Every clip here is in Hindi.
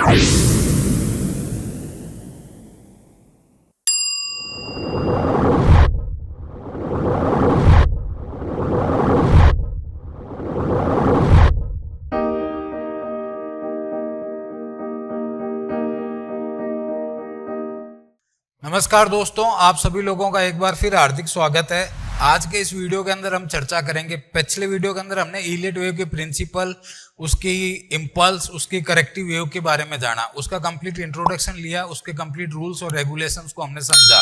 नमस्कार दोस्तों, आप सभी लोगों का एक बार फिर हार्दिक स्वागत है। आज के इस वीडियो के अंदर हम चर्चा करेंगे। पिछले वीडियो के अंदर हमने इलियट वेव के प्रिंसिपल, उसकी इम्पल्स, उसकी करेक्टिव वेव के बारे में जाना, उसका कंप्लीट इंट्रोडक्शन लिया, उसके कंप्लीट रूल्स और रेगुलेशंस को हमने समझा,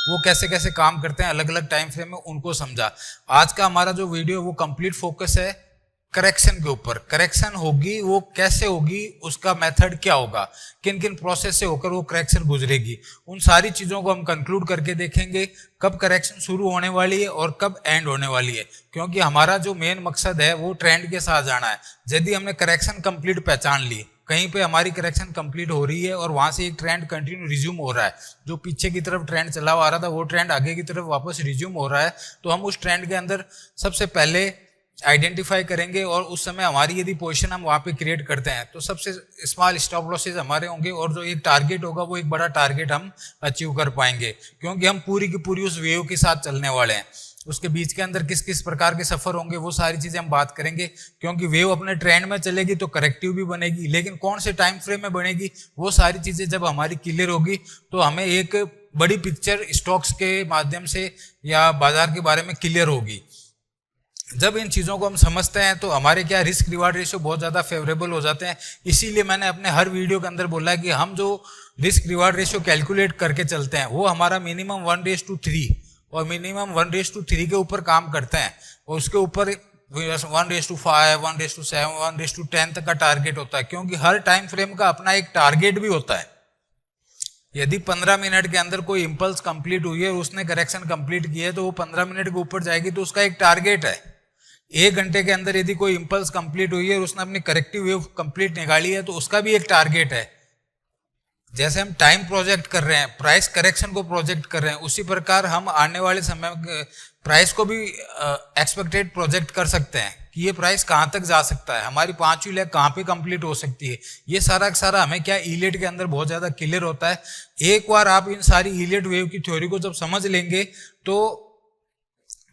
वो कैसे कैसे काम करते हैं अलग अलग टाइम फ्रेम में, उनको समझा। आज का हमारा जो वीडियो वो कंप्लीट फोकस है करेक्शन के ऊपर। करेक्शन होगी वो कैसे होगी, उसका मेथड क्या होगा, किन किन प्रोसेस से होकर वो करेक्शन गुजरेगी, उन सारी चीजों को हम कंक्लूड करके देखेंगे कब करेक्शन शुरू होने वाली है और कब एंड होने वाली है। क्योंकि हमारा जो मेन मकसद है वो ट्रेंड के साथ जाना है। यदि हमने करेक्शन कंप्लीट पहचान ली, कहीं पे हमारी करेक्शन कंप्लीट हो रही है और वहां से एक ट्रेंड कंटिन्यू रिज्यूम हो रहा है, जो पीछे की तरफ ट्रेंड चला आ रहा था वो ट्रेंड आगे की तरफ वापस रिज्यूम हो रहा है, तो हम उस ट्रेंड के अंदर सबसे पहले आइडेंटिफाई करेंगे और उस समय हमारी यदि पोजीशन हम वहां पे क्रिएट करते हैं तो सबसे स्मॉल स्टॉप लॉसेस हमारे होंगे और जो एक टारगेट होगा वो एक बड़ा टारगेट हम अचीव कर पाएंगे। क्योंकि हम पूरी की पूरी उस वेव के साथ चलने वाले हैं। उसके बीच के अंदर किस किस प्रकार के सफर होंगे वो सारी चीजें हम बात करेंगे। क्योंकि वेव अपने ट्रेंड में चलेगी तो करेक्टिव भी बनेगी, लेकिन कौन से टाइम फ्रेम में बनेगी वो सारी चीजें जब हमारी क्लियर होगी तो हमें एक बड़ी पिक्चर स्टॉक्स के माध्यम से या बाजार के बारे में क्लियर होगी। जब इन चीज़ों को हम समझते हैं तो हमारे क्या रिस्क रिवार्ड रेशियो बहुत ज़्यादा फेवरेबल हो जाते हैं। इसीलिए मैंने अपने हर वीडियो के अंदर बोला है कि हम जो रिस्क रिवार्ड रेशियो कैलकुलेट करके चलते हैं वो हमारा मिनिमम 1:3 और मिनिमम 1:3 के ऊपर काम करते हैं और उसके ऊपर 1:5, 1:7, 1:10 तक का टारगेट होता है। क्योंकि हर टाइम फ्रेम का अपना एक टारगेट भी होता है। यदि 15 मिनट के अंदर कोई इंपल्स कंप्लीट हुई है और उसने करेक्शन कंप्लीट की है तो वो 15 मिनट के ऊपर जाएगी तो उसका एक टारगेट है। 1 घंटे के अंदर यदि कोई इंपल्स कंप्लीट हुई है और उसने अपनी करेक्टिव वेव कंप्लीट निकाली है तो उसका भी एक टारगेट है। जैसे हम टाइम प्रोजेक्ट कर रहे हैं, प्राइस करेक्शन को प्रोजेक्ट कर रहे हैं, उसी प्रकार हम आने वाले समय में प्राइस को भी एक्सपेक्टेड प्रोजेक्ट कर सकते हैं कि ये प्राइस कहाँ तक जा सकता है, हमारी 5वीं लेग कहाँ पे कंप्लीट हो सकती है। ये सारा का सारा हमें क्या इलियट के अंदर बहुत ज्यादा क्लियर होता है। एक बार आप इन सारी इलियट वेव की थ्योरी को जब समझ लेंगे तो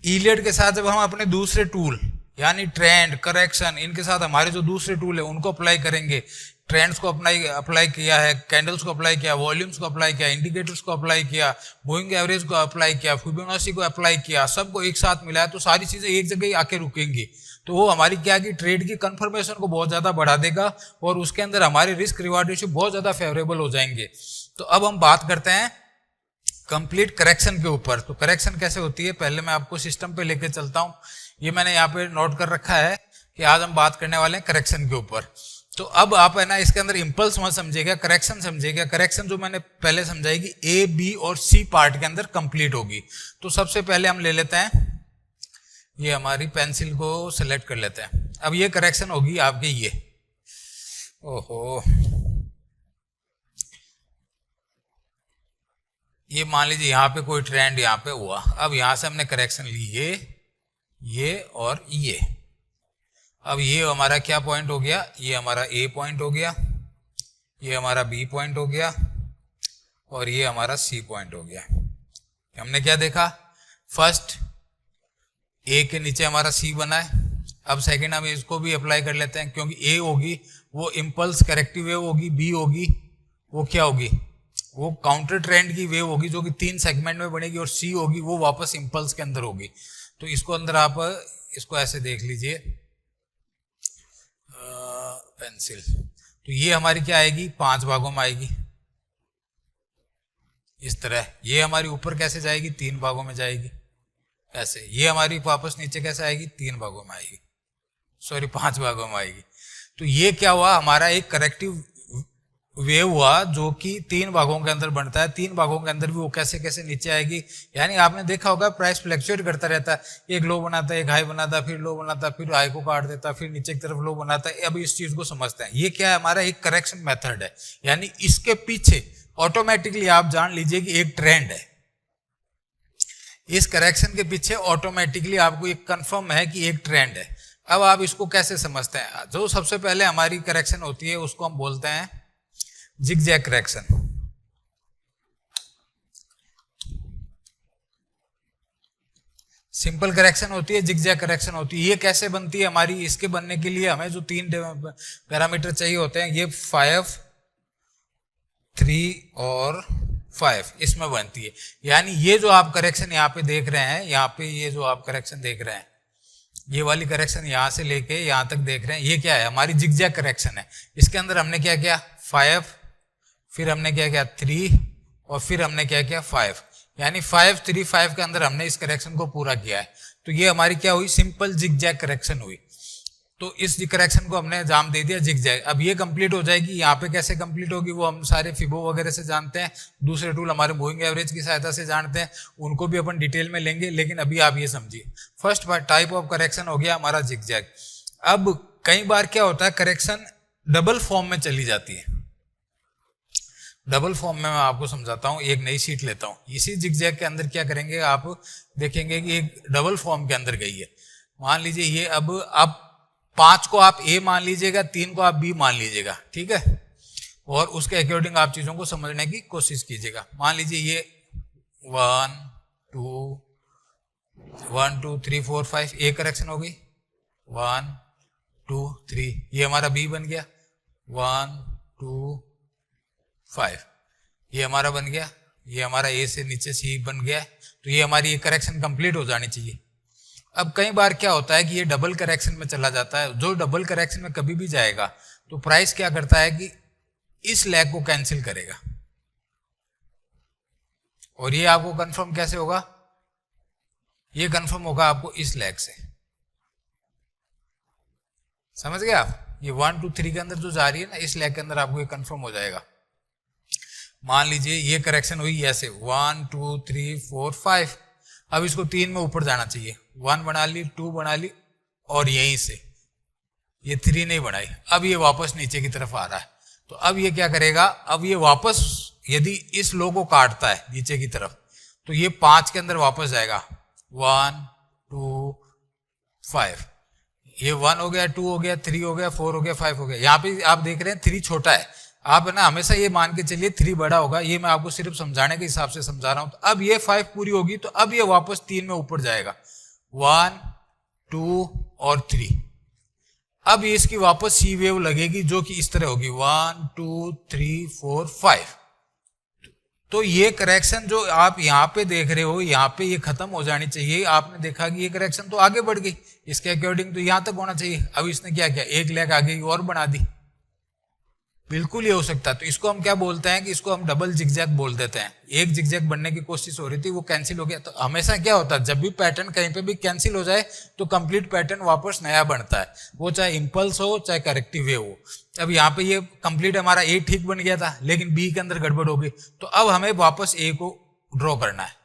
इलियट के साथ जब हम अपने दूसरे टूल यानी ट्रेंड, करेक्शन, इनके साथ हमारे जो दूसरे टूल है उनको अप्लाई करेंगे। ट्रेंड्स को अप्लाई किया है, कैंडल्स को अप्लाई किया, वॉल्यूम्स को अप्लाई किया, इंडिकेटर्स को अप्लाई किया, मूविंग एवरेज को अप्लाई किया, फिबोनाची को अप्लाई किया, सबको एक साथ मिलाया तो सारी चीजें एक जगह ही आके रुकेंगी। तो वो हमारी क्या कि ट्रेड की कंफर्मेशन को बहुत ज्यादा बढ़ा देगा और उसके अंदर हमारे रिस्क रिवार्ड रेशियो बहुत ज्यादा फेवरेबल हो जाएंगे। तो अब हम बात करते हैं कंप्लीट करेक्शन के ऊपर। तो करेक्शन कैसे होती है पहले मैं आपको सिस्टम पे लेके चलता हूं। ये मैंने यहाँ पे नोट कर रखा है कि आज हम बात करने वाले हैं करेक्शन के ऊपर। तो अब आप है ना इसके अंदर इंपल्स मत समझिएगा, करेक्शन समझिएगा। करेक्शन जो मैंने पहले समझाएगी ए, बी और सी पार्ट के अंदर कंप्लीट होगी। तो सबसे पहले हम ले लेते हैं, ये हमारी पेंसिल को सिलेक्ट कर लेते हैं। अब ये करेक्शन होगी आपके ये, ओहो, ये मान लीजिए यहाँ पे कोई ट्रेंड यहाँ पे हुआ। अब यहाँ से हमने करेक्शन ली ये और ये। अब ये हमारा क्या पॉइंट हो गया, ये हमारा ए पॉइंट हो गया, ये हमारा बी पॉइंट हो गया और ये हमारा सी पॉइंट हो गया। हमने क्या देखा, फर्स्ट ए के नीचे हमारा सी बना है। अब सेकंड हम इसको भी अप्लाई कर लेते हैं क्योंकि ए होगी वो इम्पल्स करेक्टिव वेव होगी, बी होगी वो क्या होगी, वो काउंटर ट्रेंड की वेव होगी जो कि 3 सेगमेंट में बनेगी और सी होगी वो वापस इंपल्स के अंदर होगी। तो इसको अंदर आप इसको ऐसे देख लीजिए पेंसिल। तो ये हमारी क्या आएगी, 5 भागों में आएगी इस तरह। ये हमारी ऊपर कैसे जाएगी, 3 भागों में जाएगी ऐसे। ये हमारी वापस नीचे कैसे आएगी, 3 भागों में आएगी, सॉरी 5 भागों में आएगी। तो ये क्या हुआ, हमारा एक करेक्टिव वेव हुआ जो कि 3 भागों के अंदर बनता है। 3 भागों के अंदर भी वो कैसे कैसे नीचे आएगी। यानी आपने देखा होगा प्राइस फ्लक्चुएट करता रहता है, एक लो बनाता है, एक हाई बनाता है, फिर लो बनाता है, फिर हाई को काट देता है, फिर नीचे की तरफ लो बनाता है। अब इस चीज को समझते हैं, ये क्या है, हमारा एक करेक्शन मेथड है। यानी इसके पीछे ऑटोमेटिकली आप जान लीजिए कि एक ट्रेंड है। इस करेक्शन के पीछे ऑटोमेटिकली आपको एक कंफर्म है कि एक ट्रेंड है। अब आप इसको कैसे समझते हैं, जो सबसे पहले हमारी करेक्शन होती है उसको हम बोलते हैं जिगजैग करेक्शन। सिंपल करेक्शन होती है, जिगजैग करेक्शन होती है। ये कैसे बनती है हमारी? इसके बनने के लिए हमें जो 3 पैरामीटर चाहिए होते हैं, ये 5, 3 और 5 इसमें बनती है। यानी ये जो आप करेक्शन यहाँ पे देख रहे हैं, यहाँ पे ये जो आप करेक्शन देख रहे हैं, ये वाली करेक्शन यहाँ से लेके यहाँ तक देख रहे हैं, ये क्या है? हमारी जिगजैग करेक्शन है। इसके अंदर हमने क्या किया? 5, फिर हमने क्या किया? 3 और फिर हमने क्या किया? 5। यानी 5, 3, 5 के अंदर हमने इस करेक्शन को पूरा किया है। तो ये हमारी क्या हुई? सिंपल जिगजैग करेक्शन हुई। तो इस करेक्शन को हमने नाम दे दिया जिगजैग। अब ये कंप्लीट हो जाएगी। यहाँ पे कैसे कंप्लीट होगी वो हम सारे फिबो वगैरह से जानते हैं, दूसरे टूल हमारे मूविंग एवरेज की सहायता से जानते हैं, उनको भी अपन डिटेल में लेंगे। लेकिन अभी आप ये समझिए, फर्स्ट टाइप ऑफ करेक्शन हो गया हमारा जिगजैग। अब कई बार क्या होता है, करेक्शन डबल फॉर्म में चली जाती है। डबल फॉर्म में मैं आपको समझाता हूं। एक नई शीट लेता हूं। इसी जिगजैग के अंदर क्या करेंगे, आप देखेंगे कि एक डबल फॉर्म के अंदर गई है। मान लीजिए ये अब 5 को आप ए मान लीजिएगा, 3 को आप बी मान लीजिएगा, ठीक है। और उसके अकॉर्डिंग आप चीजों को समझने की कोशिश कीजिएगा। मान लीजिए ये 1 2 3 4 5 ए करेक्शन हो गई, 1 2 3। ये हमारा बी बन गया, 1 2 5। ये हमारा बन गया, ये हमारा ए से नीचे सी बन गया। तो ये हमारी ये करेक्शन कंप्लीट हो जानी चाहिए। अब कई बार क्या होता है कि ये डबल करेक्शन में चला जाता है। जो डबल करेक्शन में कभी भी जाएगा तो प्राइस क्या करता है कि इस लैग को कैंसिल करेगा। और ये आपको कंफर्म कैसे होगा? ये कंफर्म होगा आपको इस लैग से। समझ गए आप? ये 1 2 3 के अंदर जो जा रही है ना, इस लैग के अंदर आपको ये कंफर्म हो जाएगा। मान लीजिए ये करेक्शन हुई ऐसे 1 2 3 4 5। अब इसको 3 में ऊपर जाना चाहिए। 1 बना ली, 2 बना ली, और यहीं से ये 3 नहीं बनाई। अब ये वापस नीचे की तरफ आ रहा है। तो अब ये क्या करेगा? अब ये वापस यदि इस लो को काटता है नीचे की तरफ, तो ये 5 के अंदर वापस जाएगा। 1 2 5। ये 1 हो गया, 2 हो गया, 3 हो गया, 4 हो गया, 5 हो गया। यहाँ पे आप देख रहे हैं 3 छोटा है। आप ना हमेशा ये मान के चलिए 3 बड़ा होगा। ये मैं आपको सिर्फ समझाने के हिसाब से समझा रहा हूं। तो अब ये 5 पूरी होगी, तो अब ये वापस 3 में ऊपर जाएगा, 1 2 और 3। अब ये इसकी वापस सी वेव लगेगी, जो कि इस तरह होगी 1 2 3 4 5। तो ये करेक्शन जो आप यहाँ पे देख रहे हो, यहाँ पे ये खत्म हो जानी चाहिए। आपने देखा कि ये करेक्शन तो आगे बढ़ गई, इसके अकॉर्डिंग तो यहाँ तक होना चाहिए। अब इसने क्या किया? एक लैग आगे और बना दी। बिल्कुल ये हो सकता है। तो इसको हम क्या बोलते हैं कि इसको हम डबल जिगजैग बोल देते हैं। एक जिगजैग बनने की कोशिश हो रही थी, वो कैंसिल हो गया। तो हमेशा क्या होता है, जब भी पैटर्न कहीं पे भी कैंसिल हो जाए तो कंप्लीट पैटर्न वापस नया बनता है, वो चाहे इंपल्स हो चाहे करेक्टिव वेव हो। अब यहाँ पे ये कंप्लीट हमारा ए ठीक बन गया था, लेकिन बी के अंदर गड़बड़ हो गई। तो अब हमें वापस ए को ड्रॉ करना है।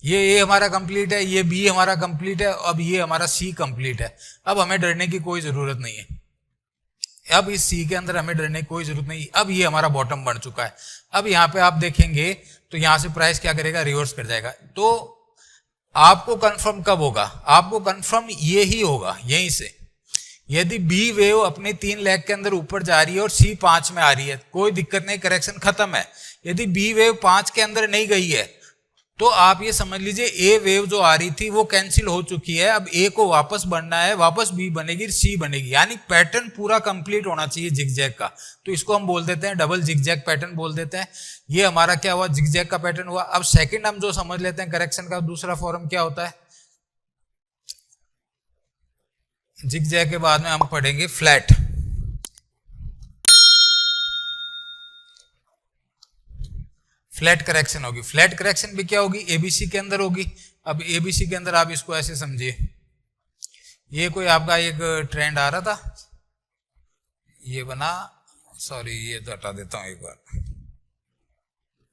ये ए हमारा कंप्लीट है, ये बी हमारा कंप्लीट है, अब ये हमारा सी कंप्लीट है। अब हमें डरने की कोई जरूरत नहीं है। अब इस सी के अंदर हमें डरने की कोई जरूरत नहीं। अब ये हमारा बॉटम बन चुका है। अब यहाँ पे आप देखेंगे तो यहां से प्राइस क्या करेगा? रिवर्स कर जाएगा। तो आपको कंफर्म कब होगा? आपको कंफर्म ये ही होगा यहीं से। यदि बी वेव अपने 3 लैग के अंदर ऊपर जा रही है और सी 5 में आ रही है, कोई दिक्कत नहीं, करेक्शन खत्म है। यदि बी वेव 5 के अंदर नहीं गई है, तो आप ये समझ लीजिए ए वेव जो आ रही थी वो कैंसिल हो चुकी है। अब ए को वापस बनना है, वापस बी बनेगी, सी बनेगी। यानी पैटर्न पूरा कंप्लीट होना चाहिए जिगजैग का। तो इसको हम बोल देते हैं डबल जिगजैग पैटर्न बोल देते हैं। ये हमारा क्या हुआ? जिगजैग का पैटर्न हुआ। अब सेकंड हम जो समझ लेते हैं करेक्शन का दूसरा फॉर्म क्या होता है। जिगजैग के बाद में हम पढ़ेंगे फ्लैट। फ्लैट करेक्शन होगी। फ्लैट करेक्शन भी क्या होगी? एबीसी के अंदर होगी। अब एबीसी के अंदर आप इसको ऐसे समझिए, ये कोई आपका एक ट्रेंड आ रहा था, ये बना, सॉरी ये तो हटा देता हूं, एक बार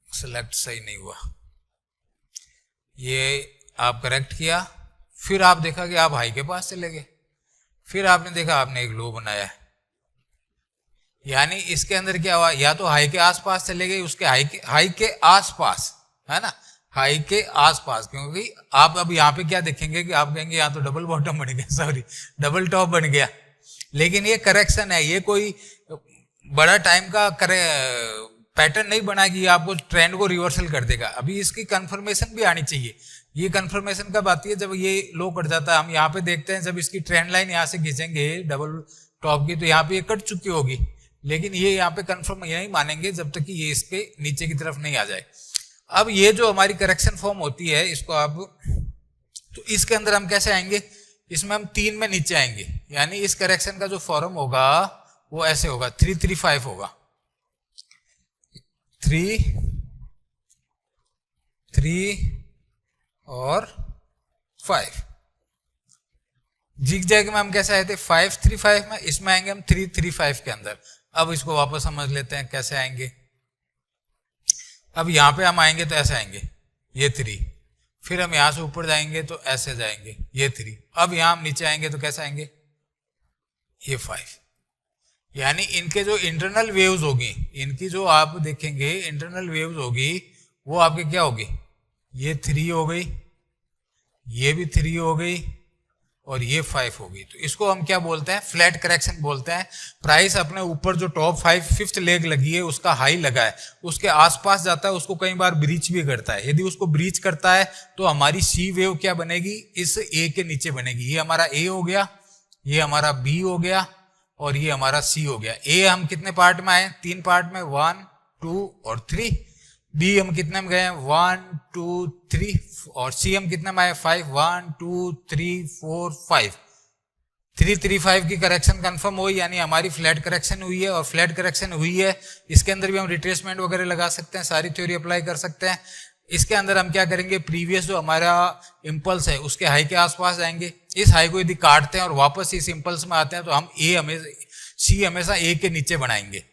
सिलेक्ट सही नहीं हुआ। ये आप करेक्ट किया, फिर आप देखा कि आप हाई के पास चले गए, फिर आपने देखा आपने एक लो बनाया है। यानी इसके अंदर क्या हुआ? या तो हाई के आसपास चले गए, उसके हाई के आसपास, है ना, हाई के आसपास। क्योंकि आप अब यहाँ पे क्या देखेंगे कि आप कहेंगे यहाँ तो डबल बॉटम बन गया, सॉरी डबल टॉप बन गया। लेकिन ये करेक्शन है, ये कोई बड़ा टाइम का पैटर्न नहीं बनाएगी, आपको ट्रेंड को रिवर्सल कर देगा। अभी इसकी कंफर्मेशन भी आनी चाहिए। ये कंफर्मेशन कब आती है? जब ये लो कट जाता है। हम यहाँ पे देखते हैं जब इसकी ट्रेंड लाइन यहाँ से खींचेंगे डबल टॉप की, तो यहाँ पे ये कट चुकी होगी, लेकिन ये यहाँ पे कंफर्म नहीं मानेंगे जब तक कि ये इसके नीचे की तरफ नहीं आ जाए। अब ये जो हमारी करेक्शन फॉर्म होती है, इसको आप, तो इसके अंदर हम कैसे आएंगे? इसमें हम 3 में नीचे आएंगे, यानी इस करेक्शन का जो फॉर्म होगा वो ऐसे होगा, 335 होगा, 3 और 5। जिग-जैग में हम कैसे आए थे? 535 में, इसमें आएंगे हम 335 के अंदर। अब इसको वापस समझ लेते हैं कैसे आएंगे। अब यहां पे हम आएंगे तो ऐसे आएंगे, ये 3, फिर हम यहां से ऊपर जाएंगे तो ऐसे जाएंगे, ये 3। अब यहां हम नीचे आएंगे तो कैसे आएंगे? ये 5। यानी इनके जो इंटरनल वेव्स होगी, इनकी जो आप देखेंगे इंटरनल वेव्स होगी, वो आपके क्या होगी? ये 3 हो गई, ये भी 3 हो गई, और ये 5 होगी। तो इसको हम क्या बोलते हैं? फ्लैट करेक्शन बोलते हैं। प्राइस अपने ऊपर जो टॉप 5 5th लेग लगी है, उसका हाई लगा है, उसके आसपास जाता है, उसको कई बार ब्रीच भी करता है। यदि उसको ब्रीच करता है तो हमारी सी वेव क्या बनेगी? इस ए के नीचे बनेगी। ये हमारा ए हो गया, ये हमारा बी हो गया, और ये हमारा सी हो गया। ए हम कितने पार्ट में आए? 3 पार्ट में, 1 2 और 3। बी हम कितने में गए? 1 2 3। और सी हम कितने में आए? 5, 1 2 3 4 5। 335 की करेक्शन कंफर्म हुई, यानी हमारी फ्लैट करेक्शन हुई है। और फ्लैट करेक्शन हुई है, इसके अंदर भी हम रिट्रेसमेंट वगैरह लगा सकते हैं, सारी थ्योरी अप्लाई कर सकते हैं। इसके अंदर हम क्या करेंगे? प्रीवियस जो हमारा इंपल्स है उसके हाई के आसपास जाएंगे। इस हाई को यदि काटते हैं और वापस इस इंपल्स में आते हैं तो हम सी हमेशा ए के नीचे बनाएंगे,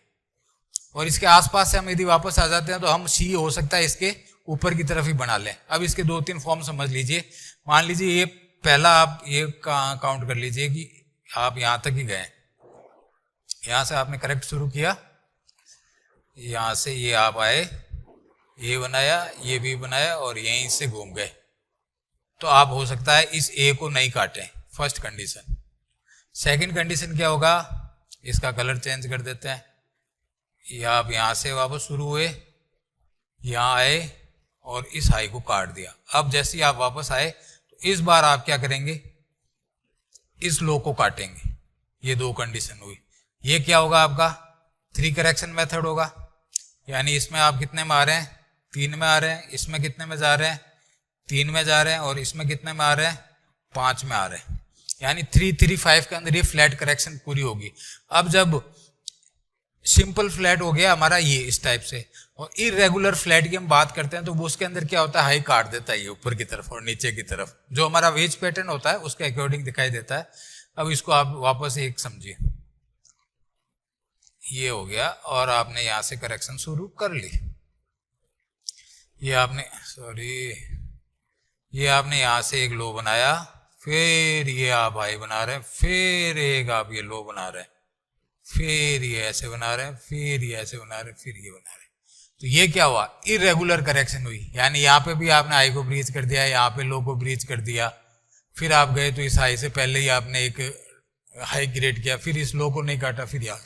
और इसके आसपास से हम यदि वापस आ जाते हैं तो हम सी हो सकता है इसके ऊपर की तरफ ही बना लें। अब इसके 2-3 फॉर्म समझ लीजिए। मान लीजिए ये पहला, आप ये काउंट कर लीजिए कि आप यहां तक ही गए, यहां से आपने करेक्ट शुरू किया, यहां से ये आप आए, ये बनाया, ये भी बनाया, और यहीं से घूम गए, तो आप हो सकता है इस ए को नहीं काटें। First condition. सेकंड कंडीशन क्या होगा? इसका कलर चेंज कर देते हैं। ये आप यहां से वापस शुरू हुए, यहां आए और इस हाई को काट दिया। अब जैसे ही आप वापस आए तो इस बार आप क्या करेंगे? इस लो को काटेंगे। ये 2 कंडीशन हुई। ये क्या होगा? आपका 3 करेक्शन मेथड होगा, यानी इसमें आप कितने में आ रहे हैं? 3 में आ रहे हैं। इसमें कितने में जा रहे हैं? 3 में जा रहे हैं। और इसमें कितने में आ रहे हैं? 5 में आ रहे हैं। यानी 335 के अंदर ये फ्लैट करेक्शन पूरी होगी। अब जब सिंपल फ्लैट हो गया हमारा ये इस टाइप से, और इरेगुलर फ्लैट की हम बात करते हैं तो वो उसके अंदर क्या होता है? हाई काट देता है ये ऊपर की तरफ और नीचे की तरफ, जो हमारा वेज पैटर्न होता है उसके अकॉर्डिंग दिखाई देता है। अब इसको आप वापस एक समझिए, ये हो गया, और आपने यहां से करेक्शन शुरू कर ली। ये आपने ये आपने यहां से एक लो बनाया, फिर ये आप हाई बना रहे हैं, फिर एक आप ये लो बना रहे हैं, फिर ये ऐसे बना रहे हैं, फिर ये ऐसे बना रहे हैं, फिर ये बना रहे हैं। तो ये क्या हुआ? इरेगुलर करेक्शन हुई। यानी यहाँ पे भी आपने हाई को ब्रीच कर दिया, यहाँ पे लो को ब्रीच कर दिया, फिर आप गए तो इस हाई से पहले ही आपने एक हाई क्रिएट किया, फिर इस लो को नहीं काटा, फिर यहाँ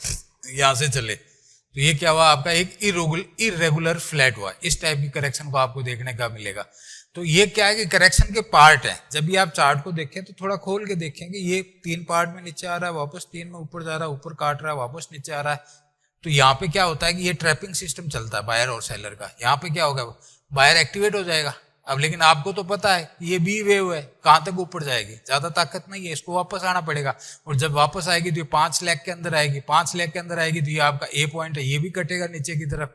से चले। तो ये क्या हुआ? आपका एक इरेगुलर फ्लैट हुआ। इस टाइप की करेक्शन को आपको देखने का मिलेगा। तो ये क्या है कि करेक्शन के पार्ट है। जब भी आप चार्ट को देखें तो थोड़ा खोल के देखेंगे, ये 3 पार्ट में नीचे आ रहा है, वापस 3 में ऊपर जा रहा है, ऊपर काट रहा है, वापस नीचे आ रहा है। तो यहाँ पे क्या होता है कि ये ट्रैपिंग सिस्टम चलता है बायर और सेलर का। यहाँ पे क्या होगा? बायर एक्टिवेट हो जाएगा। अब लेकिन आपको तो पता है ये बी वेव है, कहां तक ऊपर जाएगी, ज्यादा ताकत नहीं है, इसको वापस आना पड़ेगा। और जब वापस आएगी तो ये 5 लाख के अंदर आएगी, 5 लाख के अंदर आएगी तो ये आपका ए पॉइंट है, ये भी कटेगा नीचे की तरफ।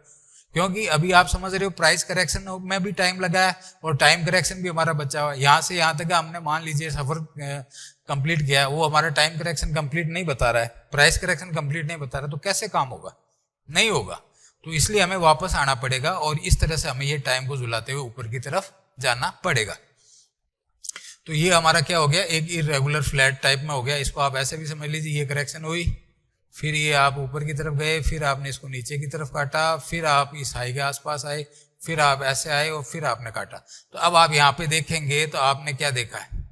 क्योंकि अभी आप समझ रहे हो प्राइस करेक्शन में भी टाइम लगा है और टाइम करेक्शन भी हमारा बचा हुआ है। यहाँ से यहाँ तक हमने मान लीजिए सफर कंप्लीट किया है, वो हमारा टाइम करेक्शन कंप्लीट नहीं बता रहा है, प्राइस करेक्शन कंप्लीट नहीं बता रहा, तो कैसे काम होगा? नहीं होगा। तो इसलिए हमें वापस आना पड़ेगा और इस तरह से हमें ये टाइम को झुलाते हुए ऊपर की तरफ जाना पड़ेगा। तो ये हमारा क्या हो गया? एक इरेगुलर फ्लैट टाइप में हो गया। इसको आप ऐसे भी समझ लीजिए, ये करेक्शन हुई, फिर ये आप ऊपर की तरफ गए, फिर आपने इसको नीचे की तरफ काटा, फिर आप इस हाई के आसपास आए, फिर आप ऐसे आए और फिर आपने काटा। तो अब आप यहां पे देखेंगे तो आपने क्या देखा है?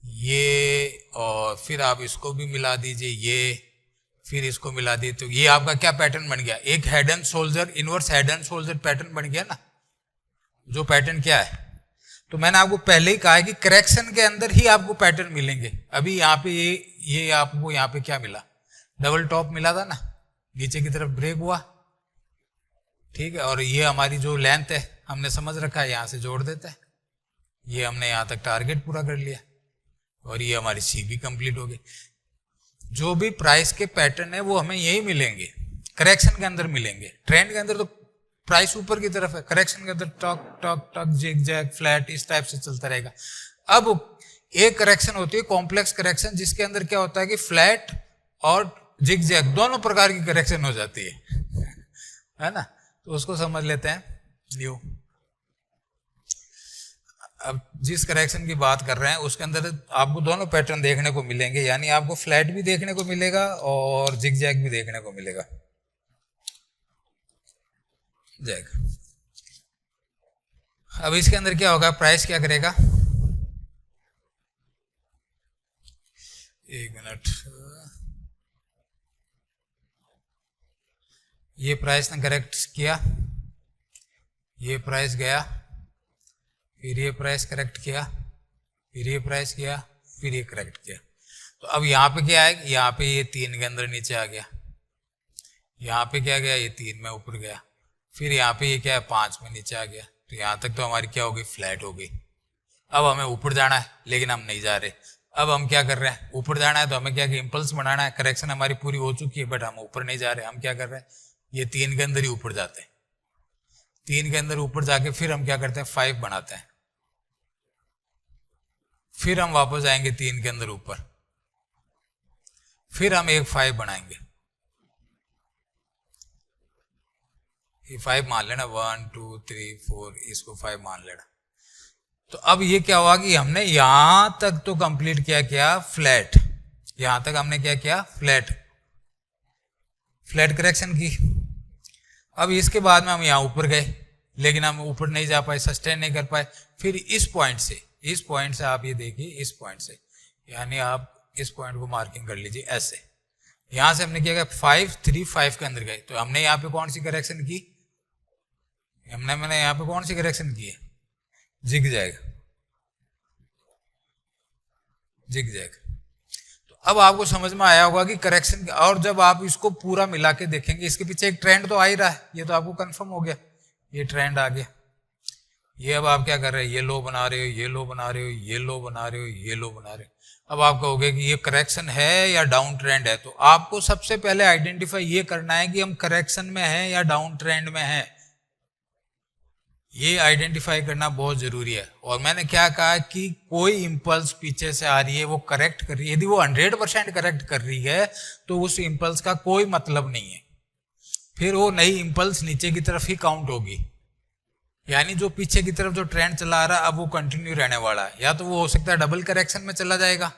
ये, और फिर आप इसको भी मिला दीजिए, ये, फिर इसको मिला दिए, तो ये आपका क्या पैटर्न बन गया, एक head and shoulder, inverse head and shoulder pattern बन गया ना। जो पैटर्न क्या है, तो मैंने आपको पहले ही कहा है कि करेक्शन के अंदर ही आपको पैटर्न मिलेंगे। अभी यहाँ पे ये आपको यहाँ पे क्या मिला, डबल टॉप मिला था ना, नीचे की तरफ ब्रेक हुआ, ठीक है। और ये हमारी जो लेंथ है हमने समझ रखा है, यहां से जोड़ देते हैं, ये हमने यहां तक टारगेट पूरा कर लिया और ये हमारी सी भी कंप्लीट हो गई। जो भी प्राइस के पैटर्न है वो हमें यही मिलेंगे, करेक्शन के अंदर मिलेंगे। ट्रेंड के अंदर तो प्राइस ऊपर की तरफ है, करेक्शन के अंदर टॉक टॉक टॉक जिग जैग फ्लैट इस टाइप से चलता रहेगा। अब एक करेक्शन होती है कॉम्प्लेक्स करेक्शन, जिसके अंदर क्या होता है कि फ्लैट और जिग जैग दोनों प्रकार की करेक्शन हो जाती है ना। तो उसको समझ लेते हैं न्यू। अब जिस करेक्शन की बात कर रहे हैं उसके अंदर आपको दोनों पैटर्न देखने को मिलेंगे, यानी आपको फ्लैट भी देखने को मिलेगा और जिग जैग भी देखने को मिलेगा। जैग, अब इसके अंदर क्या होगा, प्राइस क्या करेगा, एक मिनट, ये प्राइस ने करेक्ट किया, ये प्राइस गया, फिर ये प्राइस करेक्ट किया, फिर ये प्राइस किया, फिर ये करेक्ट किया। तो अब यहाँ पे क्या है, यहाँ पे ये 3 के अंदर नीचे आ गया, यहाँ पे क्या गया, ये 3 में ऊपर गया, फिर यहाँ पे ये क्या है 5 में नीचे आ गया। तो यहाँ तक तो हमारी क्या हो गई, फ्लैट हो गई। अब हमें ऊपर जाना है लेकिन हम नहीं जा रहे। अब हम क्या कर रहे हैं, ऊपर जाना है तो हमें क्या इम्पल्स बनाना है, करेक्शन हमारी पूरी हो चुकी है बट हम ऊपर नहीं जा रहे। हम क्या कर रहे हैं, ये 3 के अंदर ही ऊपर जाते हैं, 3 के अंदर ऊपर जाके फिर हम क्या करते हैं 5 बनाते हैं, फिर हम वापस आएंगे 3 के अंदर ऊपर, फिर हम एक 5 बनाएंगे, ये 5 मान लेना, 1 2 3 4, इसको 5 मान लेना। तो अब ये क्या हुआ कि हमने यहां तक तो कंप्लीट किया, क्या फ्लैट, यहां तक हमने क्या किया, फ्लैट करेक्शन की। अब इसके बाद में हम यहां ऊपर गए लेकिन हम ऊपर नहीं जा पाए, सस्टेन नहीं कर पाए। फिर इस पॉइंट से आप ये देखिए, इस पॉइंट से, यानी आप इस पॉइंट को मार्किंग कर लीजिए ऐसे, यहां से हमने क्या 5 3 5 के अंदर गए। तो हमने यहाँ पे कौन सी करेक्शन की, मैंने यहाँ पे कौन सी करेक्शन की है, जिग जैग। तो अब आपको समझ में आया होगा कि करेक्शन, और जब आप इसको पूरा मिला के देखेंगे, इसके पीछे एक ट्रेंड तो आ ही रहा है, ये तो आपको कंफर्म हो गया, ये ट्रेंड आ गया। ये अब आप क्या कर रहे हैं, ये लो बना रहे हो, ये लो बना रहे हो, ये लो बना रहे हो, ये लो बना रहे हो। अब आप कहोगे कि ये करेक्शन है या डाउन ट्रेंड है, तो आपको सबसे पहले आइडेंटिफाई ये करना है कि हम करेक्शन में हैं या डाउन ट्रेंड में हैं, ये आइडेंटिफाई करना बहुत जरूरी है। और मैंने क्या कहा कि कोई इंपल्स पीछे से आ रही है, वो करेक्ट कर रही है, यदि वो 100% करेक्ट कर रही है तो उस इंपल्स का कोई मतलब नहीं है, फिर वो नई इंपल्स नीचे की तरफ ही काउंट होगी। यानी जो पीछे की तरफ जो ट्रेंड चला आ रहा है अब वो कंटिन्यू रहने वाला है, या तो वो हो सकता है डबल करेक्शन में चला जाएगा,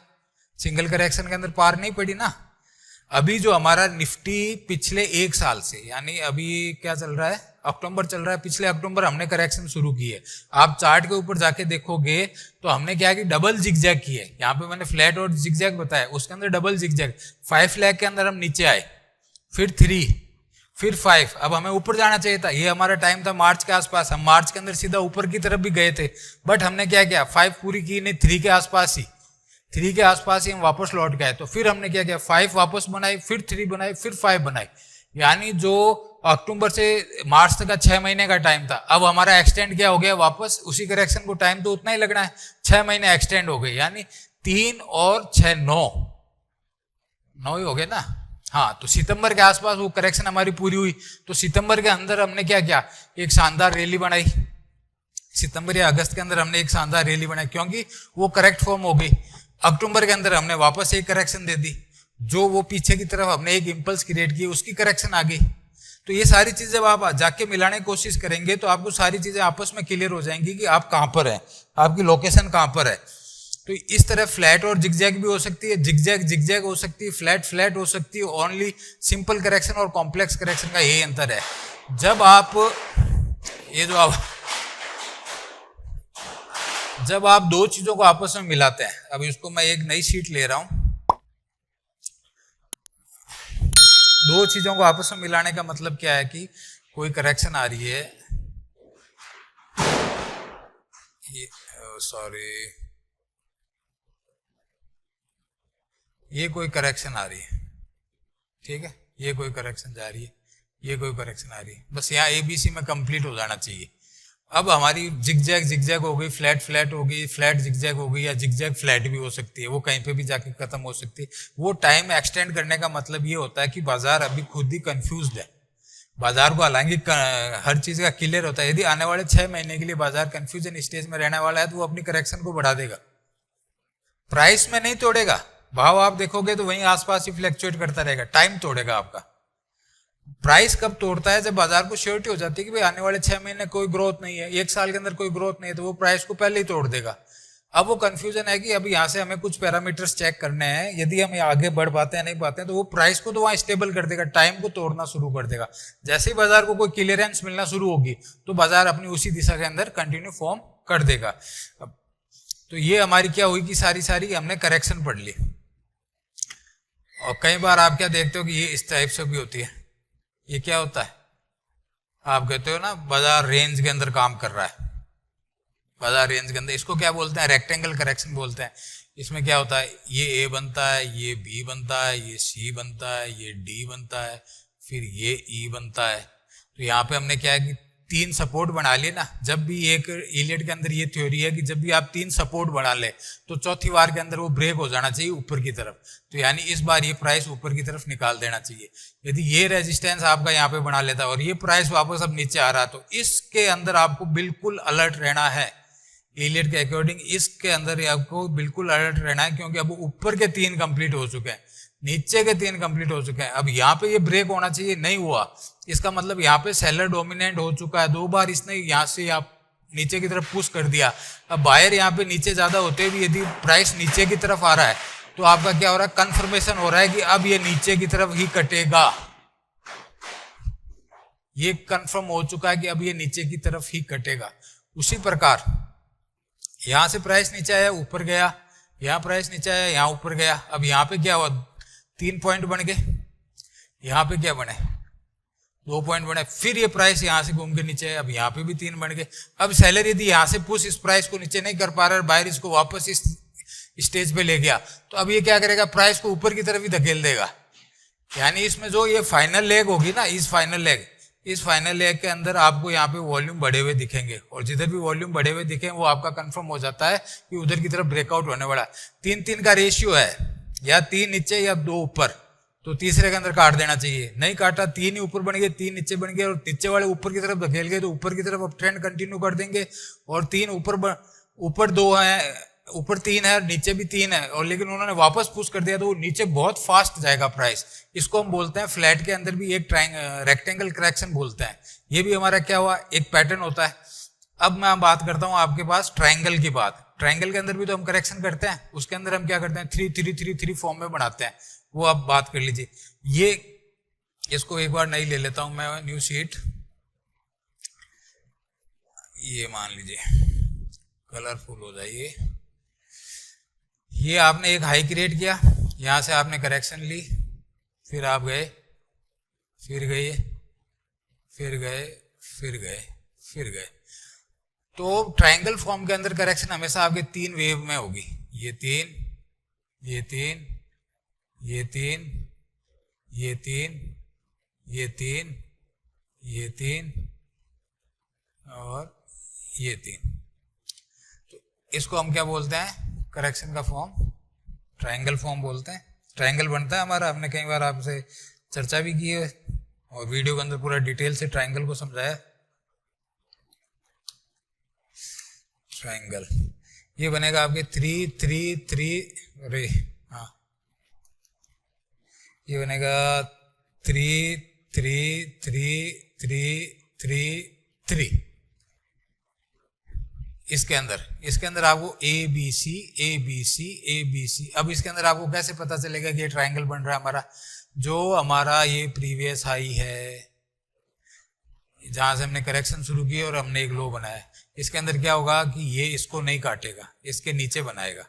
सिंगल करेक्शन के अंदर पार नहीं पड़ी ना। अभी जो हमारा निफ्टी पिछले 1 साल से, यानी अभी क्या चल रहा है, अक्टूबर चल रहा है, पिछले अक्टूबर हमने करेक्शन शुरू की है। आप चार्ट के ऊपर जाके देखोगे तो हमने क्या कि डबल जिगजैग की है, यहाँ पे मैंने फ्लैट और जिगजैग बताया, उसके अंदर डबल जिगजैग। 5 लाख के अंदर हम नीचे आए, फिर 3, फिर 5, अब हमें ऊपर जाना चाहिए था, ये हमारा टाइम था मार्च के आसपास, हम मार्च के अंदर सीधा ऊपर की तरफ भी गए थे, बट हमने क्या किया 5 पूरी की नहीं, 3 के आसपास ही हम वापस लौट गए। तो फिर हमने क्या किया 5 वापस बनाई, फिर 3 बनाई, फिर 5 बनाई, यानी जो अक्टूबर से मार्च तक का 6 महीने का टाइम था, अब हमारा एक्सटेंड क्या हो गया, वापस उसी करेक्शन को टाइम तो उतना ही लगना है, 6 महीने एक्सटेंड हो गए, यानी 3 और 6 9 ही हो गए ना। हाँ, तो सितंबर के आसपास वो करेक्शन हमारी पूरी हुई। तो सितंबर के अंदर हमने क्या किया, एक शानदार रैली बनाई, सितंबर या अगस्त के अंदर हमने एक शानदार रैली बनाई, क्योंकि वो करेक्ट फॉर्म हो गई। अक्टूबर के अंदर हमने वापस एक करेक्शन दे दी, जो वो पीछे की तरफ हमने एक इंपल्स क्रिएट की, उसकी करेक्शन आ गई। तो ये सारी चीजें जब आप जाके मिलाने की कोशिश करेंगे तो आपको सारी चीजें आपस में क्लियर हो जाएंगी कि आप कहां पर हैं, आपकी लोकेशन कहां पर है। तो इस तरह फ्लैट और जिगजैग भी हो सकती है, जिगजैग हो सकती है, फ्लैट हो सकती है। ओनली सिंपल करेक्शन और कॉम्प्लेक्स करेक्शन का यही अंतर है। जब आप दो चीजों को आपस में मिलाते हैं, अब इसको मैं एक नई शीट ले रहा हूं, दो चीजों को आपस में मिलाने का मतलब क्या है कि कोई करेक्शन आ रही है, ये सॉरी, ये कोई करेक्शन आ रही है, ठीक है, ये कोई करेक्शन जा रही है, ये कोई करेक्शन आ रही है, बस यहाँ एबीसी में कंप्लीट हो जाना चाहिए। अब हमारी जिगजैग जिगजैग हो गई, फ्लैट फ्लैट हो गई, फ्लैट जिगजैग हो गई, या जिगजैग फ्लैट भी हो सकती है, वो कहीं पे भी जाके खत्म हो सकती है। वो टाइम एक्सटेंड करने का मतलब ये होता है कि बाजार अभी खुद ही कंफ्यूज्ड है। बाजार को हालांकि हर चीज का क्लियर होता है, यदि आने वाले 6 महीने के लिए बाजार कंफ्यूजन स्टेज में रहने वाला है तो वो अपनी करेक्शन को बढ़ा देगा, प्राइस में नहीं तोड़ेगा। भाव आप देखोगे तो वहीं आसपास ही फ्लैक्चुएट करता रहेगा, टाइम तोड़ेगा आपका। प्राइस कब तोड़ता है? जब बाजार को श्योरिटी हो जाती है कि भाई आने वाले 6 महीने कोई ग्रोथ नहीं है, 1 साल के अंदर कोई ग्रोथ नहीं है, तो वो प्राइस को पहले ही तोड़ देगा। अब वो कंफ्यूजन है कि अभी यहाँ से हमें कुछ पैरामीटर्स चेक करने हैं, यदि हम आगे बढ़ पाते हैं नहीं पाते हैं, तो वो प्राइस को तो वहां स्टेबल कर देगा, टाइम को तोड़ना शुरू कर देगा। जैसे ही बाजार को कोई क्लियरेंस मिलना शुरू होगी तो बाजार अपनी उसी दिशा के अंदर कंटिन्यू फॉर्म कर देगा। तो ये हमारी क्या हुई कि सारी हमने करेक्शन पढ़ ली। और कई बार आप क्या देखते हो कि ये इस टाइप से भी होती है। ये क्या होता है? आप कहते हो ना बाजार रेंज के अंदर काम कर रहा है, बाजार रेंज के अंदर, इसको क्या बोलते हैं? रेक्टेंगल करेक्शन बोलते हैं। इसमें क्या होता है? ये ए बनता है, ये बी बनता है, ये सी बनता है, ये डी बनता है, फिर ये ई बनता है। तो यहाँ पे हमने क्या है कि 3 सपोर्ट बना लिए ना। जब भी एक इलियट के अंदर ये थ्योरी है कि जब भी आप 3 सपोर्ट बना ले तो चौथी बार के अंदर वो ब्रेक हो जाना चाहिए ऊपर की तरफ। तो यानी इस बार ये प्राइस ऊपर की तरफ निकाल देना चाहिए। यदि ये रेजिस्टेंस आपका यहाँ पे बना लेता है और ये प्राइस वापस अब नीचे आ रहा, तो इसके अंदर आपको बिल्कुल अलर्ट रहना है। इलियट के अकॉर्डिंग इसके अंदर आपको बिल्कुल अलर्ट रहना है, क्योंकि अब ऊपर के 3 कंप्लीट हो चुके हैं, नीचे के 3 कंप्लीट हो चुके हैं। अब यहाँ पे ये ब्रेक होना चाहिए, नहीं हुआ, इसका मतलब यहाँ पे सेलर डोमिनेंट हो चुका है। 2 बार इसने यहाँ से आप नीचे की तरफ पुश कर दिया। अब बायर यहाँ पे नीचे ज्यादा होते हुए यदि प्राइस नीचे की तरफ आ रहा है तो आपका क्या हो रहा है? कंफर्मेशन हो रहा है कि अब ये नीचे की तरफ ही कटेगा। ये कंफर्म हो चुका है कि अब ये नीचे की तरफ ही कटेगा। उसी प्रकार यहां से प्राइस नीचे आया, ऊपर गया, यहां प्राइस नीचे आया, यहां ऊपर गया। अब यहां पे क्या हुआ? 3 पॉइंट बन गए, यहां पे क्या बने? 2 पॉइंट बने। फिर ये प्राइस यहां से घूम के नीचे है, अब यहां पे भी 3 बन गए। अब सेलर यदि यहां से पुश इस प्राइस को नीचे नहीं कर पा रहा है, बायर इसको वापस इस स्टेज पे ले गया, तो अब ये क्या करेगा? प्राइस को ऊपर की तरफ ही धकेल देगा। यानी इसमें जो ये फाइनल लेग होगी ना, इस फाइनल लेग के अंदर आपको यहाँ पे वॉल्यूम बढ़े हुए दिखेंगे, और जिधर भी वॉल्यूम बढ़े हुए दिखे वो आपका कंफर्म हो जाता है कि उधर की तरफ ब्रेकआउट होने वाला है। 3-3 का रेशियो है, या 3 नीचे या 2 ऊपर, तो तीसरे के अंदर काट देना चाहिए। नहीं काटा, 3 ही ऊपर बन गए, 3 नीचे बन गए, और नीचे वाले ऊपर की तरफ धकेल गए, तो ऊपर की तरफ अब ट्रेंड कंटिन्यू कर देंगे। और 3 ऊपर 2 है, ऊपर 3 है, नीचे भी 3 है, और लेकिन उन्होंने वापस पुश कर दिया तो नीचे बहुत फास्ट जाएगा प्राइस। इसको हम बोलते हैं फ्लैट के अंदर भी एक रेक्टेंगल करेक्शन बोलते हैं। ये भी हमारा क्या हुआ? एक पैटर्न होता है। अब मैं बात करता हूं आपके पास ट्रायंगल की बात। ट्रायंगल के अंदर भी तो हम करेक्शन करते हैं, उसके अंदर हम क्या करते हैं? 3-3-3-3 फॉर्म में बनाते हैं, वो आप बात कर लीजिए। ये इसको एक बार नहीं ले लेता हूं मैं, न्यू शीट, ये मान लीजिए कलरफुल हो जाइए। ये आपने एक हाई क्रिएट किया, यहां से आपने करेक्शन ली, फिर आप गए, फिर गए, फिर गए, फिर गए, फिर गए। तो ट्रायंगल फॉर्म के अंदर करेक्शन हमेशा आपके 3 वेव में होगी। ये 3, ये 3, ये 3, ये 3, ये 3, ये 3 और ये 3। तो इसको हम क्या बोलते हैं? करेक्शन का फॉर्म ट्रायंगल फॉर्म बोलते हैं। ट्रायंगल बनता है हमारा, हमने कई बार आपसे चर्चा भी की है और वीडियो के अंदर पूरा डिटेल से ट्रायंगल को समझाया। ट्रायंगल ये बनेगा आपके 3-3-3, अरे हाँ, ये बनेगा 3-3-3-3-3-3। इसके अंदर आपको A B C A B C A B C. अब इसके अंदर आपको कैसे पता चलेगा कि ये ट्रायंगल बन रहा है हमारा? जो हमारा ये प्रीवियस हाई है, जहां से हमने करेक्शन शुरू की और हमने एक लो बनाया, इसके अंदर क्या होगा कि ये इसको नहीं काटेगा, इसके नीचे बनाएगा।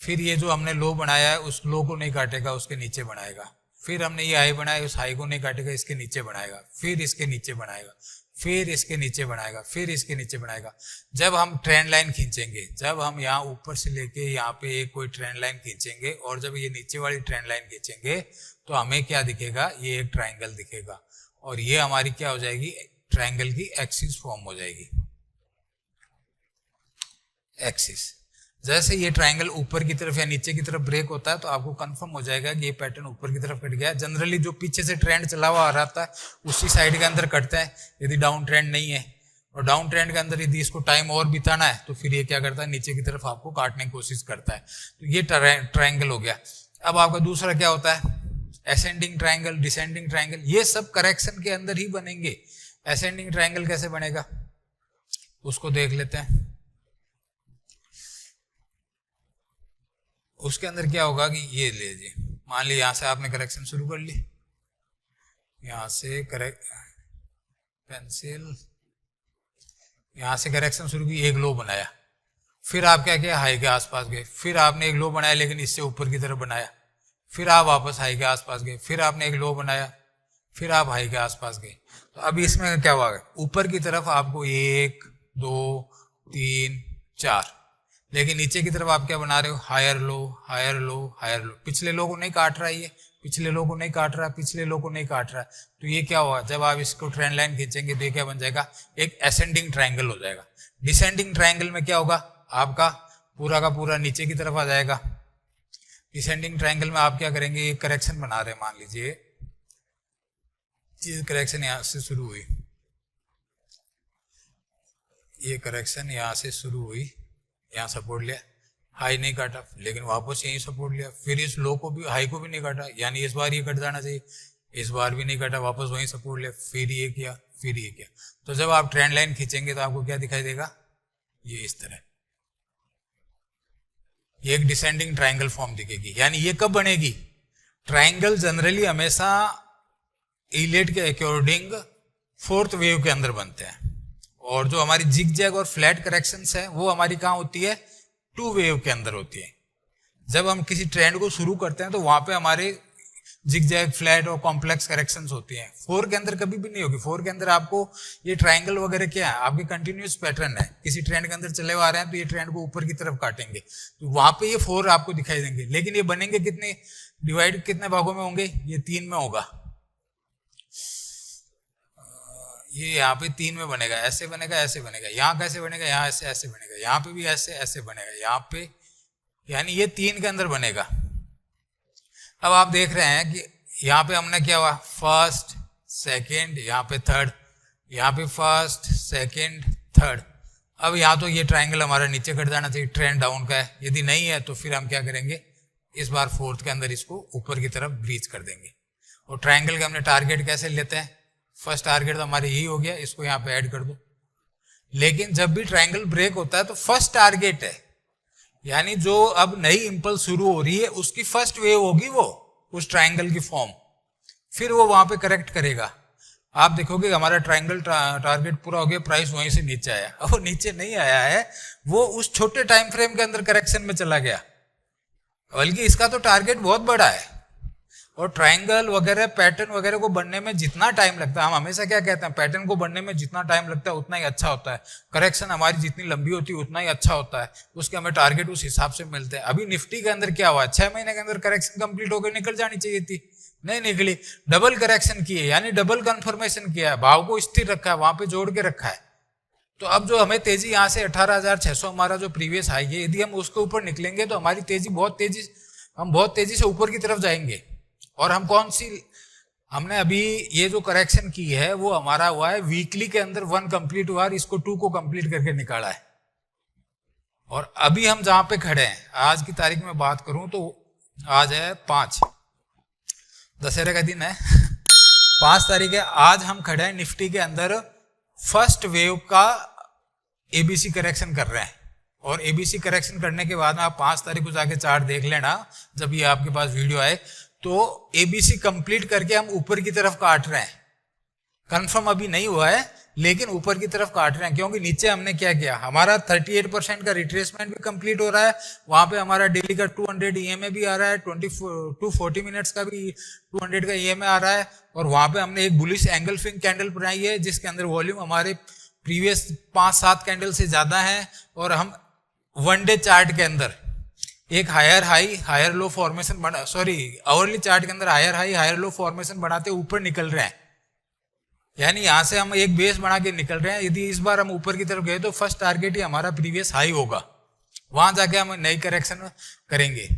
फिर ये जो हमने लो बनाया है उस लो को नहीं काटेगा, उसके नीचे बनाएगा। फिर हमने ये हाई बनाया, उस हाई को नहीं काटेगा, इसके नीचे बनाएगा, फिर इसके नीचे बनाएगा, फिर इसके नीचे बनाएगा, फिर इसके नीचे बनाएगा। जब हम ट्रेंड लाइन खींचेंगे, जब हम यहाँ ऊपर से लेके यहाँ पे एक कोई ट्रेंड लाइन खींचेंगे और जब ये नीचे वाली ट्रेंड लाइन खींचेंगे तो हमें क्या दिखेगा, ये एक ट्राइंगल दिखेगा और ये हमारी क्या हो जाएगी, ट्राइंगल की एक्सिस फॉर्म हो जाएगी, एक्सिस। जैसे ये ट्राइंगल ऊपर की तरफ या नीचे की तरफ ब्रेक होता है तो आपको कंफर्म हो जाएगा कि ये पैटर्न ऊपर की तरफ कट गया। जनरली जो पीछे से ट्रेंड चला हुआ आ रहा है उसी साइड के अंदर कटता है यदि डाउन ट्रेंड नहीं है, और डाउन ट्रेंड के अंदर यदि इसको टाइम और बिताना है तो फिर ये क्या करता है, नीचे की तरफ आपको काटने की कोशिश करता है। तो ये ट्राइंगल हो गया। अब आपका दूसरा क्या होता है, असेंडिंग ट्राइंगल, डिसेंडिंग ट्राइंगल। ये सब करेक्शन के अंदर ही बनेंगे। असेंडिंग ट्राइंगल कैसे बनेगा उसको देख लेते हैं। उसके अंदर क्या होगा कि ये लीजिए, मान लीजिए यहां से आपने करेक्शन शुरू कर ली, यहां से पेंसिल, यहां से करेक्शन शुरू की, एक लो बनाया, फिर आप क्या किया, हाई के आसपास गए, फिर आपने एक लो बनाया लेकिन इससे ऊपर की तरफ बनाया, फिर आप वापस हाई के आसपास गए, फिर आपने एक लो बनाया, फिर आप हाई के आसपास गए। तो अभी इसमें क्या हुआ, ऊपर की तरफ आपको 1 2 3 4, लेकिन नीचे की तरफ आप क्या बना रहे हो, higher low higher low higher low. पिछले लो को नहीं काट रहा है, ये पिछले लो को नहीं काट रहा, पिछले लो को नहीं काट रहा। तो ये क्या होगा, जब आप इसको ट्रेंड लाइन खींचेंगे तो ये क्या बन जाएगा, एक असेंडिंग ट्राइंगल हो जाएगा। डिसेंडिंग ट्राइंगल में क्या होगा, आपका पूरा का पूरा नीचे की तरफ आ जाएगा। डिसेंडिंग ट्राइंगल में आप क्या करेंगे, ये करेक्शन बना रहे हैं, मान लीजिए ये करेक्शन यहां से शुरू हुई, ये करेक्शन यहां से शुरू हुई, यहाँ सपोर्ट लिया, हाई नहीं काटा लेकिन वापस यही सपोर्ट लिया, फिर इस लो को भी, हाई को भी नहीं काटा, यानी इस बार ये कट जाना चाहिए, इस बार भी नहीं काटा, वापस वही सपोर्ट लिया, फिर ये किया, फिर ये किया। तो जब आप ट्रेंड लाइन खींचेंगे तो आपको क्या दिखाई देगा, ये इस तरह, ये एक डिसेंडिंग ट्राइंगल फॉर्म दिखेगी। यानी ये कब बनेगी, ट्राइंगल जनरली हमेशा इलेट के अकॉर्डिंग फोर्थ वेव के अंदर बनते हैं, और जो हमारी जिग जैग और फ्लैट करेक्शंस है वो हमारी कहाँ होती है, 2 वेव के अंदर होती है। जब हम किसी ट्रेंड को शुरू करते हैं तो वहां पे हमारे जिग जैग फ्लैट और कॉम्प्लेक्स करेक्शंस होती हैं। 4 के अंदर कभी भी नहीं होगी। 4 के अंदर आपको ये ट्राइंगल वगैरह क्या है, आपके कंटिन्यूस पैटर्न है, किसी ट्रेंड के अंदर चले आ रहे हैं तो ये ट्रेंड को ऊपर की तरफ काटेंगे, तो वहां पे ये 4 आपको दिखाई देंगे। लेकिन ये बनेंगे कितने, डिवाइड कितने भागों में होंगे, ये 3 में होगा, ये यहाँ पे 3 में बनेगा, ऐसे बनेगा, ऐसे बनेगा, यहाँ कैसे बनेगा, यहाँ ऐसे ऐसे बनेगा, यहाँ पे भी ऐसे ऐसे बनेगा, यहाँ पे, यानी ये 3 के अंदर बनेगा। अब आप देख रहे हैं कि यहाँ पे हमने क्या हुआ, फर्स्ट सेकंड, यहाँ पे थर्ड, यहाँ पे फर्स्ट सेकंड थर्ड। अब यहाँ तो ये ट्राइंगल हमारा नीचे कट जाना चाहिए, ट्रेंड डाउन का है, यदि नहीं है तो फिर हम क्या करेंगे, इस बार फोर्थ के अंदर इसको ऊपर की तरफ ब्रीच कर देंगे। और ट्राइंगल के हमने टारगेट कैसे लेते हैं, फर्स्ट टारगेट तो हमारे यही हो गया, इसको यहाँ पे ऐड कर दो। लेकिन जब भी ट्राइंगल ब्रेक होता है तो फर्स्ट टारगेट है, यानी जो अब नई इंपल्स शुरू हो रही है उसकी फर्स्ट वेव होगी वो उस ट्राइंगल की फॉर्म, फिर वो वहां पे करेक्ट करेगा। आप देखोगे हमारा ट्राइंगल टारगेट पूरा हो गया, प्राइस वहीं से नीचे आया। अब वो नीचे नहीं आया है, वो उस छोटे टाइम फ्रेम के अंदर करेक्शन में चला गया, बल्कि इसका तो टारगेट बहुत बड़ा है। और ट्राइंगल वगैरह पैटर्न वगैरह को बनने में जितना टाइम लगता है, हम हमेशा क्या कहते हैं, पैटर्न को बनने में जितना टाइम लगता है उतना ही अच्छा होता है। करेक्शन हमारी जितनी लंबी होती है उतना ही अच्छा होता है, उसके हमें टारगेट उस हिसाब से मिलते हैं। अभी निफ्टी के अंदर क्या हुआ, 6 महीने के अंदर करेक्शन कंप्लीट होकर निकल जानी चाहिए थी, नहीं निकली, डबल करेक्शन की है, यानी डबल कंफर्मेशन किया है, भाव को स्थिर रखा है, वहां पे जोड़ के रखा है। तो अब जो हमें तेजी यहाँ से 18,600 हमारा जो प्रीवियस हाई है, यदि हम उसके ऊपर निकलेंगे तो हमारी तेजी हम बहुत तेजी से ऊपर की तरफ जाएंगे। और हम कौन सी, हमने अभी ये जो करेक्शन की है वो हमारा हुआ है वीकली के अंदर 1 कंप्लीट हुआ, इसको 2 को कंप्लीट करके निकाला है। और अभी हम जहां पे खड़े हैं, आज की तारीख में बात करूं तो आज है 5, दशहरे का दिन है, 5 तारीख है। आज हम खड़े हैं निफ्टी के अंदर फर्स्ट वेव का एबीसी करेक्शन कर रहे हैं, और एबीसी करेक्शन करने के बाद में आप 5 तारीख को जाके चार्ट देख लेना, जब ये आपके पास वीडियो आए, तो एबीसी कंप्लीट करके हम ऊपर की तरफ काट रहे हैं। कंफर्म अभी नहीं हुआ है, लेकिन ऊपर की तरफ काट रहे हैं, क्योंकि नीचे हमने क्या किया, हमारा 38% का रिट्रेसमेंट भी कंप्लीट हो रहा है, वहां पे हमारा डेली का 200 EMA भी आ रहा है, 40 मिनट्स का भी 200 का EMA आ रहा है, और वहां पे हमने एक बुलिश एंगल फिंग कैंडल बनाई है जिसके अंदर वॉल्यूम हमारे प्रीवियस 5-7 कैंडल से ज्यादा है, और हम वन डे चार्ट के अंदर एक higher high higher low formation बना, आवरली चार्ट के अंदर higher high higher low formation बनाते ऊपर निकल रहे हैं, यानी यहां से हम एक बेस बना के निकल रहे हैं। यदि इस बार हम ऊपर की तरफ गए तो फर्स्ट टारगेट ही हमारा प्रीवियस हाई होगा, वहां जाके हम नई करेक्शन करेंगे।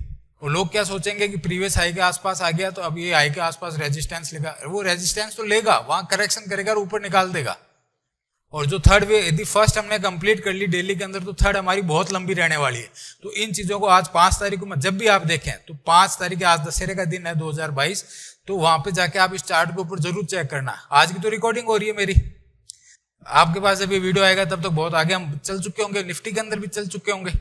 और लोग क्या सोचेंगे कि प्रीवियस हाई के आसपास आ गया तो अब ये हाई के आसपास रेजिस्टेंस लेगा, वो रेजिस्टेंस तो लेगा, वहां करेक्शन करेगा और ऊपर निकाल देगा। और जो थर्ड वे, यदि फर्स्ट हमने कंप्लीट कर ली डेली के अंदर, तो थर्ड हमारी बहुत लंबी रहने वाली है। तो इन चीजों को आज 5 तारीख को जब भी आप देखें तो 5 तारीख आज दशहरे का दिन है 2022, तो वहां पे जाके आप इस चार्ट के ऊपर जरूर चेक करना। आज की तो रिकॉर्डिंग हो रही है मेरी, आपके पास जब ये वीडियो आएगा तब तक बहुत आगे हम चल चुके होंगे, निफ्टी के अंदर भी चल चुके होंगे।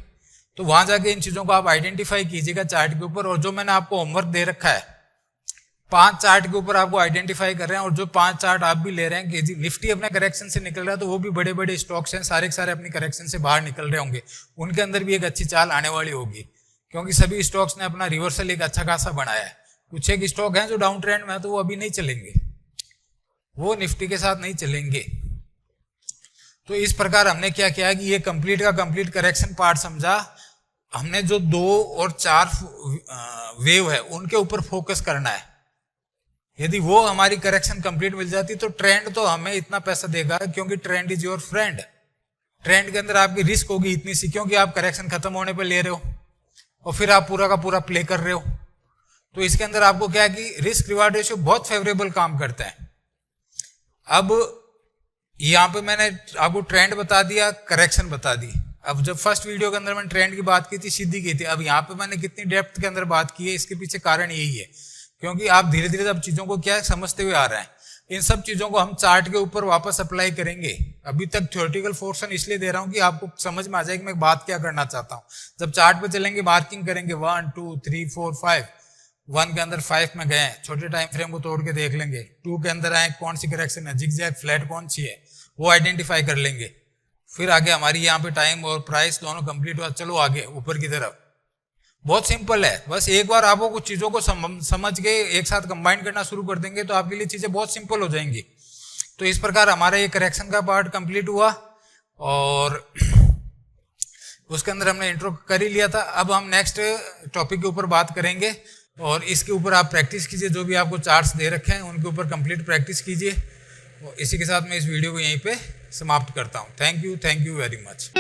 तो वहां जाके इन चीजों को आप आइडेंटिफाई कीजिएगा चार्ट के ऊपर। और जो मैंने आपको होमवर्क दे रखा है 5 चार्ट के ऊपर आपको आइडेंटिफाई कर रहे हैं, और जो 5 चार्ट आप भी ले रहे हैं कि निफ्टी अपने करेक्शन से निकल रहा है, तो वो भी बड़े बड़े स्टॉक्स हैं, सारे के सारे अपनी करेक्शन से बाहर निकल रहे होंगे, उनके अंदर भी एक अच्छी चाल आने वाली होगी, क्योंकि सभी स्टॉक्स ने अपना रिवर्सल एक अच्छा खासा बनाया है। कुछ एक स्टॉक हैं जो डाउन ट्रेंड में है, तो वो अभी नहीं चलेंगे, वो निफ्टी के साथ नहीं चलेंगे। तो इस प्रकार हमने क्या किया कि ये कंप्लीट का कंप्लीट करेक्शन पार्ट समझा, हमने जो 2 और 4 वेव है उनके ऊपर फोकस करना है। यदि वो हमारी करेक्शन कंप्लीट मिल जाती तो ट्रेंड तो हमें इतना पैसा देगा, क्योंकि trend is your friend. Trend के अंदर आपकी रिस्क होगी इतनी सी, क्योंकि आप करेक्शन खत्म होने पे ले रहे हो और फिर आप पूरा का पूरा प्ले कर रहे हो। तो इसके अंदर आपको क्या है कि रिस्क रिवार्ड रेशियो बहुत फेवरेबल काम करता है। अब यहाँ पे मैंने आपको ट्रेंड बता दिया, करेक्शन बता दी। अब जब फर्स्ट वीडियो के अंदर मैंने ट्रेंड की बात की थी, सीधी की थी, अब यहाँ पे मैंने कितनी डेप्थ के अंदर बात की है, इसके पीछे कारण यही है, क्योंकि आप धीरे धीरे अब चीजों को क्या समझते हुए आ रहे हैं। इन सब चीजों को हम चार्ट के ऊपर वापस अप्लाई करेंगे। अभी तक थ्योरेटिकल पोर्शन इसलिए दे रहा हूं कि आपको समझ में आ जाए कि मैं बात क्या करना चाहता हूं। जब चार्ट पे चलेंगे, मार्किंग करेंगे 1 2 3 4 5, 1 के अंदर 5 में गए, छोटे टाइम फ्रेम को तोड़ के देख लेंगे। 2 के अंदर आए, कौन सी करेक्शन है, जिगजैग फ्लैट कौन सी है, वो आइडेंटिफाई कर लेंगे। फिर आगे हमारी यहाँ पे टाइम और प्राइस दोनों कंप्लीट हुआ, चलो आगे ऊपर की तरफ। बहुत सिंपल है, बस एक बार आपको कुछ चीजों को समझ के एक साथ कंबाइन करना शुरू कर देंगे तो आपके लिए चीजें बहुत सिंपल हो जाएंगी। तो इस प्रकार हमारा ये करेक्शन का पार्ट कंप्लीट हुआ, और उसके अंदर हमने इंट्रो कर ही लिया था। अब हम नेक्स्ट टॉपिक के ऊपर बात करेंगे, और इसके ऊपर आप प्रैक्टिस कीजिए, जो भी आपको चार्ट्स दे रखे हैं उनके ऊपर कंप्लीट प्रैक्टिस कीजिए। इसी के साथ मैं इस वीडियो को यहीं पे समाप्त करता हूँ। Thank you very much.